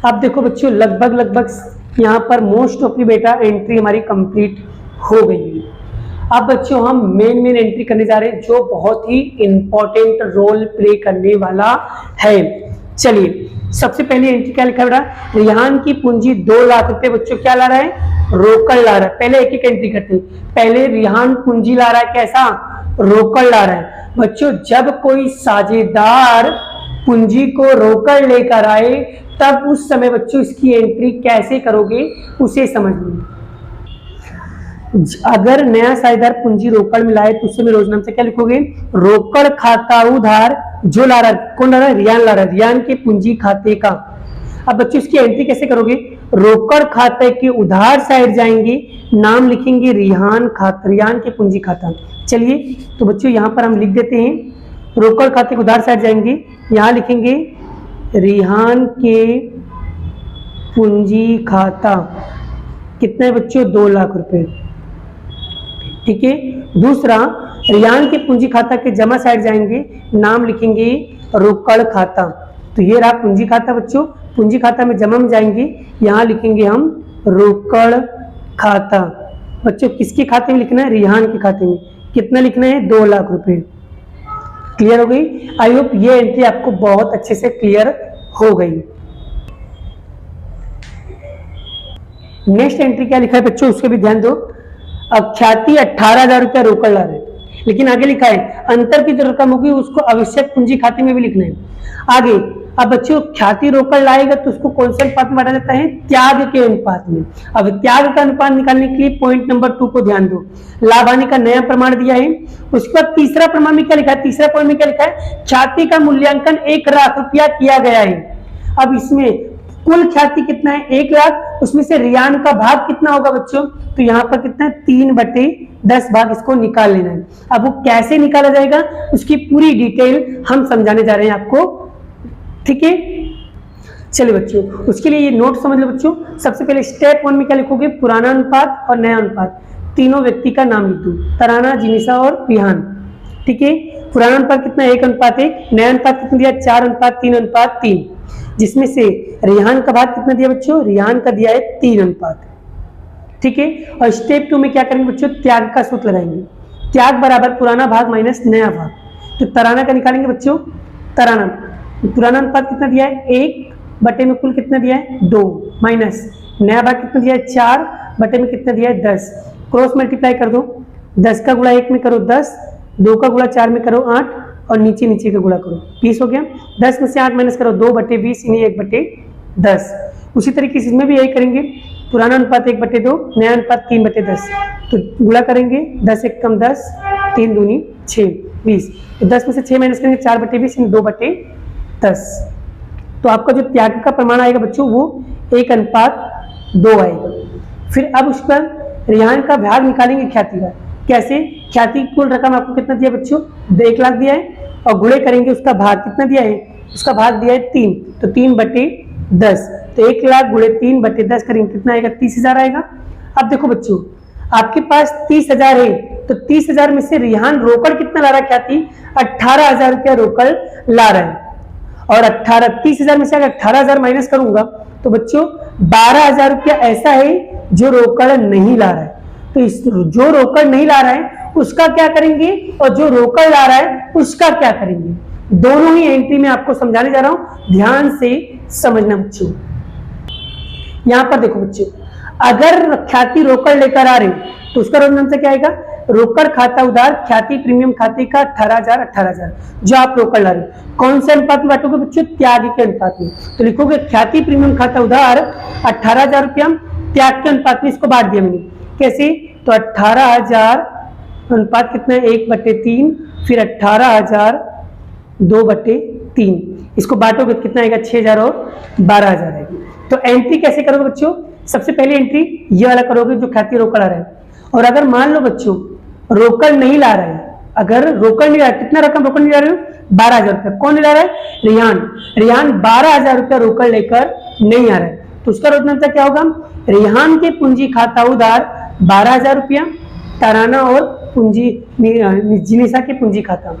अब देखो बच्चों लगभग यहाँ पर मोस्ट ऑफ बेटा एंट्री हमारी कंप्लीट हो गई है। अब बच्चों हम मेन एंट्री करने जा रहे हैं जो बहुत ही इंपॉर्टेंट रोल प्ले करने वाला है। चलिए सबसे पहली एंट्री क्या लिखा है बेटा, रिहान की पूंजी 2 लाख रुपए बच्चों क्या ला रहा है, रोकड़ ला रहा है। पहले एक एक एंट्री करते हैं, पहले रिहान पूंजी ला रहा है, कैसा, रोकड़ ला रहा है। बच्चों जब कोई साझेदार पूंजी को रोकड़ लेकर आए तब उस समय बच्चों इसकी एंट्री कैसे करोगे उसे समझ लो। अगर नया साझेदार पूंजी रोकड़ में लाए तो उससे में रोजनाम से क्या लिखोगे, रोकड़ खाता उधार जो ला रहा है, कौन ला रहा है, रियान ला रहा है, रियान के पूंजी खाते का। अब बच्चों इसकी एंट्री कैसे करोगे, रोकड़ खाते के उधार साइड जाएंगे, नाम लिखेंगे रिहान खाता, रियान के पूंजी खाता। चलिए तो बच्चों यहाँ पर हम लिख देते हैं, रोकड़ खाते के उधार साइड जाएंगे, यहाँ लिखेंगे रिहान के पूंजी खाता कितना है बच्चों, 2 लाख रुपए। ठीक है, दूसरा रियान के पूंजी खाता के जमा साइड जाएंगे, नाम लिखेंगे रोकड़ खाता। तो ये रहा पूंजी खाता बच्चों, पूंजी खाता में जमा में जाएंगे, यहाँ लिखेंगे हम रोकड़ खाता। बच्चों किसके खाते में लिखना है, रिहान के खाते में। कितना लिखना है, 2 लाख रुपए। क्लियर हो गई, आई होप ये एंट्री आपको बहुत अच्छे से क्लियर हो गई। नेक्स्ट एंट्री क्या लिखा है बच्चों, उसके भी ध्यान दो। अब ख्याति 18,000 रुपया रोकड़ ला रहे, लेकिन आगे लिखा है अंतर की जो रकम होगी उसको आवश्यक पूंजी खाते में भी लिखना है आगे। अब बच्चों ख्याति रोकड़ लाएगा तो उसको कौन से अनुपात में बांटा जाता है, त्याग के अनुपात में। अब त्याग का अनुपात निकालने के लिए पॉइंट नंबर 2 को ध्यान दो, लाभ हानि का नया प्रमाण दिया है। उसके बाद तीसरा प्रमाण में क्या लिखा है, तीसरा पॉइंट में क्या लिखा है, ख्याति का मूल्यांकन 1 लाख रुपया किया गया है। अब इसमें कुल ख्याति कितना है, 1 लाख, उसमें से रियान का भाग कितना होगा बच्चों, तो यहाँ पर कितना है 3/10 भाग, इसको निकाल लेना है। अब वो कैसे निकाला जाएगा उसकी पूरी डिटेल हम समझाने जा रहे हैं आपको, ठीक है। चलिए बच्चों उसके लिए ये नोट समझ लो बच्चों। सबसे पहले स्टेप 1 में क्या लिखोगे, पुराना अनुपात और नया अनुपात, तीनों व्यक्ति का नाम लिख दो, तराना, जिनिसा और रिहान। ठीक है, पुराना अनुपात कितना, 1:1, नया अनुपात कितना दिया, 4:3:3, जिसमें से रिहान का भाग कितना दिया बच्चों, रिहान का दिया है 3:। ठीक है, और स्टेप 2 में क्या करेंगे बच्चों, त्याग का सूत्र लगाएंगे, त्याग बराबर पुराना भाग माइनस नया भाग। तो तराना का निकालेंगे बच्चों, तराना पुराना अनुपात कितना दिया है, 1 में कुल कितना दिया है, 2, माइनस नया भाग कितना दिया है, 4 में कितना दिया है, 10। क्रॉस मल्टीप्लाई कर दो, 10 का गुणा 1 में करो 10, 2 का गुणा 4 में करो 8, और नीचे का गुणा करो, 20 हो गया। 10 में से 8 माइनस करो, 2/20 यानी 1/10। उसी तरीके से इसमें भी यही करेंगे, पुराना अनुपात 1/2, नया अनुपात 3/10। तो गुणा करेंगे, 10 1 कम 10, 3 दूनी 6, 20। 10 में से 6 माइनस करेंगे, 4/20 यानी 2/10। तो आपका जो त्याग का प्रमाण आएगा बच्चों वो 1:2 आएगा। फिर अब उस पर रिहान का भाग निकालेंगे ख्याति का, कैसे, ख्याति कुल रकम आपको कितना दिया बच्चों, 1 लाख दिया है, और गुणे करेंगे उसका भाग कितना दिया है, उसका भाग दिया है 3, तो 3/10। तो 1 लाख गुणे 3/10 करेंगे कितना आएगा, 30,000 आएगा। अब देखो बच्चों आपके पास 30,000 है, तो 30,000 में से रिहान रोकड़ कितना ला रहा है, ख्याति 18,000 रुपया रोकड़ ला रहा है। और 30,000 में से अगर 18,000 माइनस करूंगा तो बच्चों 12,000 रुपया ऐसा है जो रोकड़ नहीं ला रहा है। तो इस जो रोकड़ नहीं ला रहा है उसका क्या करेंगे, और जो रोकड़ ला रहा है उसका क्या करेंगे, दोनों ही एंट्री में आपको समझाने जा रहा हूं, ध्यान से समझना बच्चों। यहाँ पर देखो बच्चों, अगर ख्याति रोकड़ लेकर आ रहे तो उसका रोज नाम से क्या आएगा, रोकड़ खाता उधार ख्याति प्रीमियम खाते का 18,000 जो आप रोकड़ ला रहे हो। कौन से अनुपात में बांटोगे बच्चों, त्याग के अनुपात में। तो लिखोगे ख्याति प्रीमियम खाता उधार 18,000 रुपया, त्याग के अनुपात में इसको बांट दिया मैंने। कैसे, तो 18,000 अनुपात कितना है, 1/3, फिर 18,000 2/3, इसको बांटोगे तो कितना आएगा, 6,000 और 12,000 आएगी। तो एंट्री कैसे करोगे बच्चों, सबसे पहले एंट्री ये वाला करोगे जो ख्याति रोकड़ आ रहा है। और अगर मान लो बच्चों रोकड़ नहीं ला रहे हैं, अगर रोकड़ नहीं ला रहा है, कितना रकम रोकड़ नहीं ला रहे हो, 12,000 रुपया। कौन नहीं ला रहा है, रेहान 12,000 रुपया रोकड़ लेकर नहीं आ रहा है, तो उसका रोज नाम क्या होगा, रेहान के पूंजी खाता उधार 12,000 रुपया, तराना और पूंजी जिनिसा के पूंजी खाता।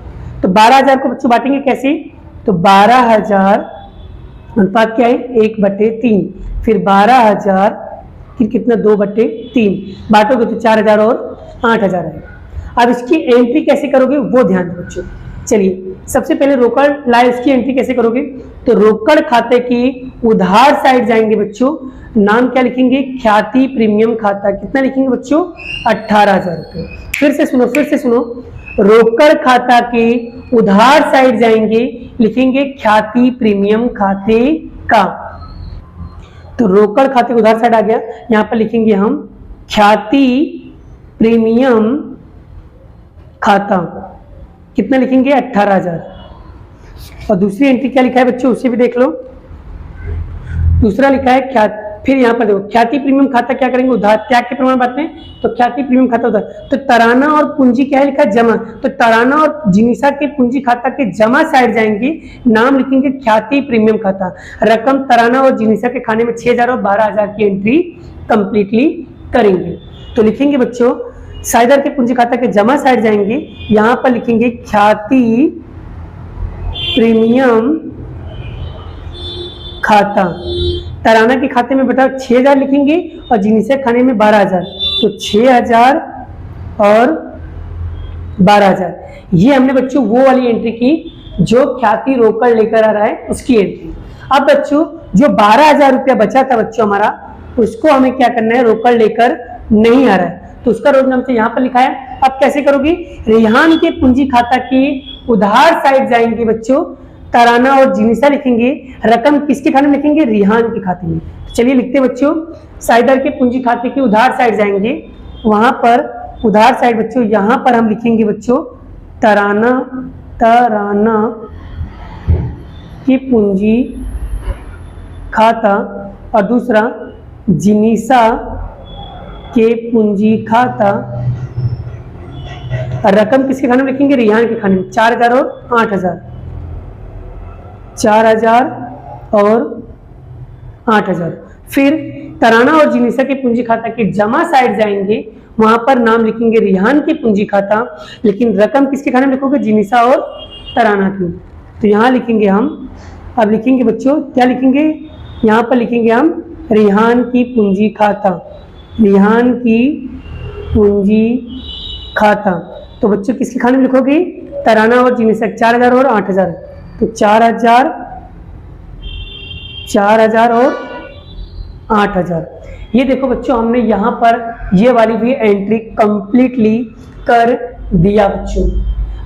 तो 12,000 को बच्चों बांटेंगे कैसे, तो 12,000 अनुपात क्या है, 1/3, फिर 12,000, फिर कितना 2/3, बांटोगे तो 4,000 और 8,000 है। अब इसकी एंट्री कैसे करोगे वो ध्यान दो बच्चों। चलिए सबसे पहले रोकड़ लाए, उसकी एंट्री कैसे करोगे, तो रोकड़ खाते की उधार साइड जाएंगे बच्चों, नाम क्या लिखेंगे, ख्याति प्रीमियम खाता। कितना लिखेंगे बच्चों, 18,000 रुपये। फिर से सुनो, रोकड़ खाता के उधार साइड जाएंगे, लिखेंगे ख्याति प्रीमियम खाते का। तो रोकड़ खाते उधार साइड आ गया, यहां पर लिखेंगे हम ख्याति प्रीमियम खाता। कितना लिखेंगे, 18,000। और दूसरी एंट्री क्या लिखा है बच्चों, उसे भी देख लो। दूसरा लिखा है ख्याति, फिर यहाँ पर देखो ख्याति प्रीमियम खाता क्या करेंगे, उधार त्याग के प्रमाण बांटते हैं, तो ख्याति प्रीमियम खाता उधार। तो तराना और पूंजी क्या है लिखा है, जमा। तो तराना और जिनिसा के पूंजी खाता के जमा साइड जाएंगे, नाम लिखेंगे ख्याति प्रीमियम खाता। रकम तराना और जिनिसा के खाने में 6,000 और 12,000 की एंट्री कंप्लीटली करेंगे। तो लिखेंगे बच्चों साइडर के पूंजी खाता के जमा साइड जाएंगे, यहां पर लिखेंगे ख्याति प्रीमियम खाता। तराना के खाते में बेटा 6,000 लिखेंगे और जिनिसा खाने में 12,000, तो 6,000 और 12,000। ये हमने बच्चों वो वाली एंट्री की जो ख्याति रोकड़ लेकर आ रहा है उसकी एंट्री। अब बच्चों जो 12,000 रुपया बचा था बच्चों हमारा, उसको हमें क्या करना है, रोकड़ लेकर नहीं आ रहा है, तो उसका रोज नाम से यहाँ पर लिखा है। अब कैसे करोगे, रेहान के पूंजी खाता की उधार साइड जाएंगे बच्चों, तराना और जिनिसा लिखेंगे, रकम किसके खाते में लिखेंगे, रेहान के खाते में। चलिए लिखते बच्चों, साइडर के पूंजी खाते की उधार साइड जाएंगे, वहां पर उधार साइड बच्चों यहां पर हम लिखेंगे बच्चों तराना की पूंजी खाता, और दूसरा जिनिसा के पूंजी खाता। रकम किसके खाने में लिखेंगे, रेहान के खाने में, 4,000 और 8,000, 4,000 और 8,000। फिर तराना और जिनिसा के पूंजी खाता के जमा साइड जाएंगे, वहां पर नाम लिखेंगे रेहान की पूंजी खाता, लेकिन रकम किसके खाने में लिखोगे, जिनिसा और तराना की। तो यहां लिखेंगे हम, अब लिखेंगे बच्चों क्या लिखेंगे, यहां पर लिखेंगे हम रेहान की पूंजी खाता, रेहान की पूंजी खाता। तो बच्चों किसके खाने में लिखोगे, तराना और जिनिसा, 4,000 और 8,000, तो 4,000 और 8,000। ये देखो बच्चों हमने यहाँ पर ये वाली भी एंट्री कंप्लीटली कर दिया बच्चों।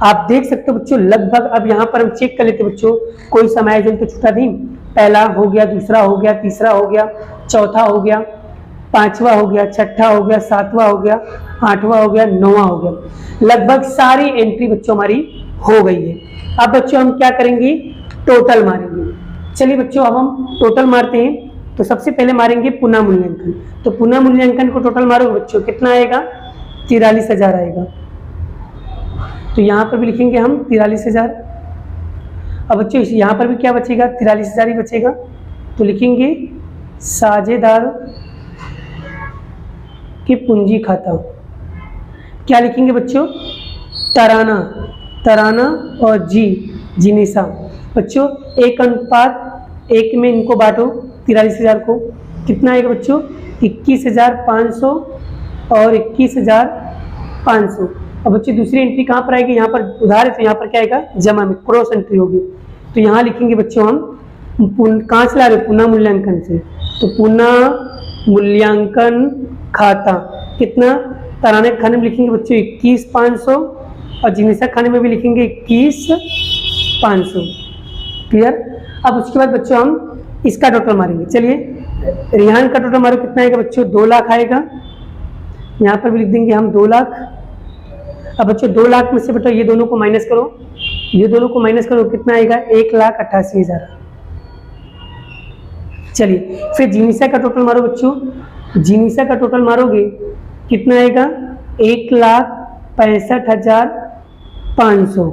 आप देख सकते हो बच्चों लगभग, अब यहाँ पर हम चेक कर लेते बच्चों, कोई समायोजन तो छूटा नहीं। पहला हो गया, दूसरा हो गया, तीसरा हो गया, चौथा हो गया, पांचवा हो गया, छठा हो गया, सातवां हो गया, आठवां हो गया, नौवां हो गया। लगभग सारी एंट्री बच्चों हमारी हो गई है। अब बच्चों हम क्या करेंगे, टोटल मारेंगे। चलिए बच्चों अब हम टोटल मारते हैं। तो सबसे पहले मारेंगे पुनः मूल्यांकन। तो पुनः मूल्यांकन को टोटल मारोगे बच्चों कितना आएगा, 43,000 आएगा। तो यहाँ पर भी लिखेंगे हम 43,000। अब बच्चों यहाँ पर भी क्या बचेगा, 43,000 ही बचेगा। तो लिखेंगे साझेदार की पूंजी खाता। क्या लिखेंगे बच्चों, तराना और जिनिसा। बच्चों 1:1 में इनको बांटो, 43,000 को, कितना आएगा बच्चों, 21,500 और 21,500। अब बच्चों दूसरी एंट्री कहाँ पर आएगी, यहाँ पर उधार है तो यहाँ पर क्या आएगा, जमा में क्रॉस एंट्री होगी। तो यहाँ लिखेंगे बच्चों हम कहाँ से ला रहे हो? पुनः मूल्यांकन से। तो पुनः मूल्यांकन खाता कितना? तराने के खाने में लिखेंगे बच्चों 21,500 और जिनिसा खाने में भी लिखेंगे 21,500। क्लियर? अब उसके बाद बच्चों हम इसका टोटल मारेंगे। चलिए रिहान का टोटल मारो, कितना आएगा बच्चों? 2 लाख आएगा। यहाँ पर भी लिख देंगे हम 2 लाख। अब बच्चों 2 लाख में से बेटा ये दोनों को माइनस करो, ये दोनों को माइनस करो, कितना आएगा? 1,88,000। चलिए फिर जिनिसा का टोटल मारो बच्चों, जिनिसा का टोटल मारोगे कितना आएगा? 1,65,500।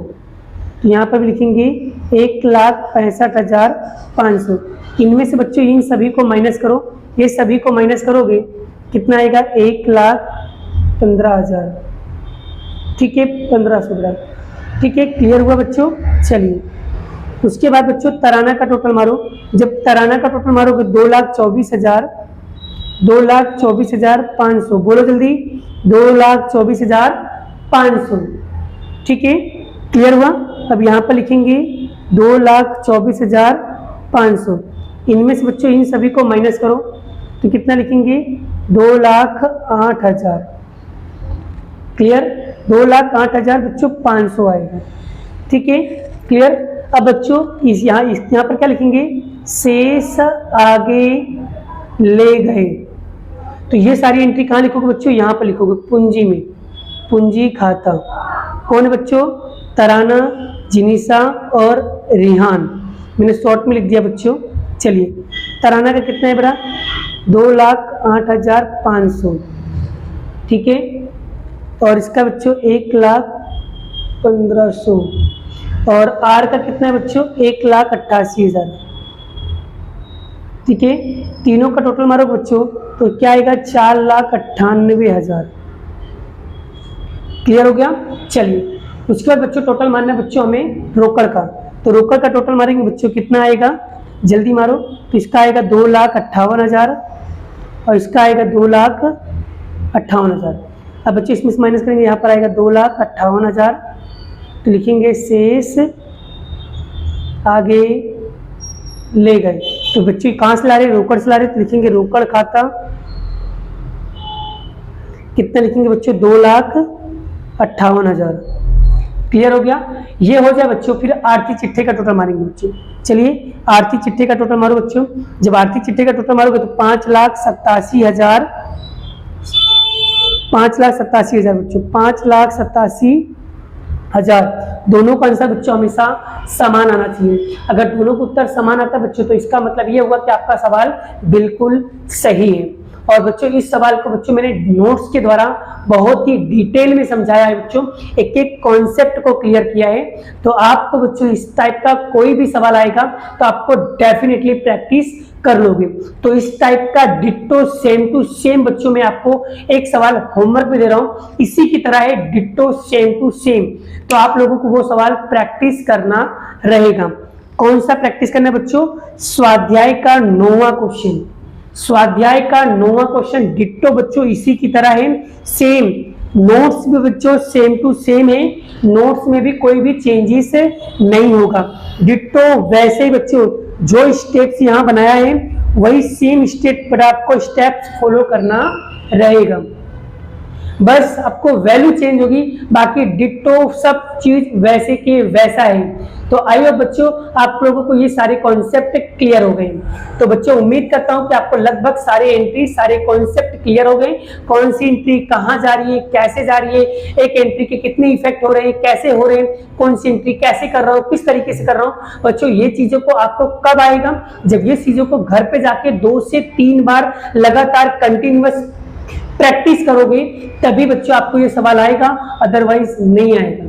तो यहाँ पर भी लिखेंगे 1,65,500। इनमें से बच्चों इन सभी को माइनस करो, ये सभी को माइनस करोगे कितना आएगा? 1,15,000। ठीक है, 1500। ठीक है, क्लियर हुआ बच्चों? चलिए उसके बाद बच्चों तराना का टोटल मारो। जब तराना का टोटल मारोगे 2,24,000, 2,24,500। बोलो जल्दी, 2,24,500। ठीक है, क्लियर हुआ? अब यहाँ पर लिखेंगे 2,24,500। इनमें से बच्चों इन सभी को माइनस करो तो कितना लिखेंगे? 2,08,000। क्लियर? 2,08,000 बच्चों 500 आएगा। ठीक है, क्लियर? अब बच्चों यहाँ पर क्या लिखेंगे? शेष आगे ले गए। तो ये सारी एंट्री कहाँ लिखोगे बच्चों? यहाँ पर लिखोगे पूंजी में, पूंजी खाता। कौन है बच्चों? तराना, जिनिसा और रिहान। मैंने शॉर्ट में लिख दिया बच्चों। चलिए तराना का कितना है बड़ा? 2,08,500। ठीक है, और इसका बच्चों 1,15,000। और आर का कितना है बच्चों? 1,88,000। ठीक है, तीनों का टोटल मारो बच्चों तो क्या आएगा? 4,98,000। क्लियर हो गया? चलिए उसके बाद बच्चों टोटल मारना है बच्चों हमें रोकड़ का। तो रोकड़ का टोटल मारेंगे बच्चों, कितना आएगा? जल्दी मारो। तो इसका आएगा 2,58,000 और इसका आएगा 2,58,000। अब बच्चों इसमें से माइनस करेंगे, यहाँ पर आएगा 2,58,000। तो लिखेंगे शेष आगे ले गए। तो बच्चों कहाँ से ला रहे? रोकड़ से ला रहे। तो लिखेंगे रोकड़ खाता कितना लिखेंगे बच्चों? 2,58,000। क्लियर हो गया? ये हो जाए बच्चों, फिर आर्थिक चिट्ठे का टोटल मारेंगे बच्चों। चलिए आर्थिक चिट्ठे का टोटल मारो बच्चों। जब आर्थिक चिट्ठे का टोटल मारोगे तो 5,87,000, 5,87,000 बच्चों, 5,87,000। दोनों का आंसर बच्चों हमेशा समान आना चाहिए। अगर दोनों को उत्तर समान आता है बच्चों तो इसका मतलब ये हुआ कि आपका सवाल बिल्कुल सही है। और बच्चों इस सवाल को बच्चों मैंने नोट्स के द्वारा बहुत ही डिटेल में समझाया है बच्चों, एक एक कॉन्सेप्ट को क्लियर किया है। तो आपको बच्चों इस टाइप का कोई भी सवाल आएगा तो आपको डेफिनेटली प्रैक्टिस कर लोगे। तो इस टाइप का डिट्टो सेम टू सेम बच्चों मैं आपको एक सवाल होमवर्क में दे रहा हूं, इसी की तरह है डिट्टो सेम टू सेम। तो आप लोगों को वो सवाल प्रैक्टिस करना रहेगा। कौन सा प्रैक्टिस करना है बच्चों? स्वाध्याय का 9वां क्वेश्चन। स्वाध्याय का 9वां क्वेश्चन डिट्टो बच्चों इसी की तरह है, सेम। नोट्स भी बच्चों सेम टू सेम है, नोट्स में भी कोई भी चेंजेस नहीं होगा। डिट्टो वैसे ही बच्चों जो स्टेप्स यहाँ बनाया है वही सेम स्टेप पर आपको स्टेप्स फॉलो करना रहेगा। बस आपको वैल्यू चेंज होगी, बाकी डिट्टो सब चीज वैसे के वैसा है। तो आई होप बच्चों आप लोगों को ये सारे कॉन्सेप्ट क्लियर हो गए। तो बच्चों उम्मीद करता हूं कि आपको लगभग सारे एंट्री सारे कॉन्सेप्ट क्लियर हो गए। कौन सी एंट्री कहां जा रही है, कैसे जा रही है, एक एंट्री के कितने इफेक्ट हो रहे हैं, कैसे हो रहे हैं, कौन सी एंट्री कैसे कर रहा हूं, किस तरीके से कर रहा हूं। बच्चों ये चीजों को आपको कब आएगा? जब ये चीजों को घर पे जाके 2 से 3 बार लगातार कंटिन्यूअस प्रैक्टिस करोगे तभी बच्चों आपको ये सवाल आएगा, अदरवाइज नहीं आएगा।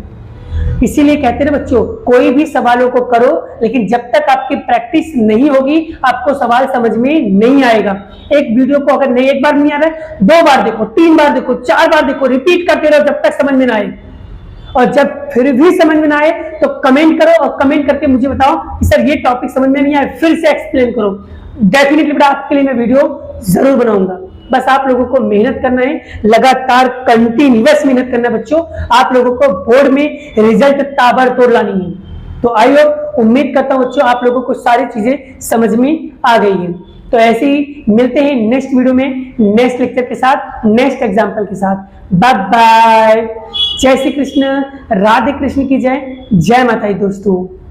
इसीलिए कहते हैं बच्चों कोई भी सवालों को करो, लेकिन जब तक आपकी प्रैक्टिस नहीं होगी आपको सवाल समझ में नहीं आएगा। एक वीडियो को अगर नहीं एक बार नहीं आ रहा है 2 बार देखो, 3 बार देखो, 4 बार देखो, रिपीट करते रहो जब तक समझ में ना आए। और जब फिर भी समझ में ना आए तो कमेंट करो और कमेंट करके मुझे बताओ कि सर ये टॉपिक समझ में नहीं आया, फिर से एक्सप्लेन करो। डेफिनेटली बेटा आपके लिए मैं वीडियो जरूर बनाऊंगा। बस आप लोगों को मेहनत करना है, लगातार कंटिन्यूअस मेहनत करना है बच्चों। आप लोगों को बोर्ड में रिजल्ट ताबड़तोड़ लानी है। तो आई होप, उम्मीद करता हूं बच्चों आप लोगों को सारी चीजें समझ में आ गई है। तो ऐसे ही मिलते हैं नेक्स्ट वीडियो में, नेक्स्ट लेक्चर के साथ, नेक्स्ट एग्जाम्पल के साथ। Bye bye. जय श्री कृष्ण, राधे कृष्ण की जय, जय माता दी दोस्तों।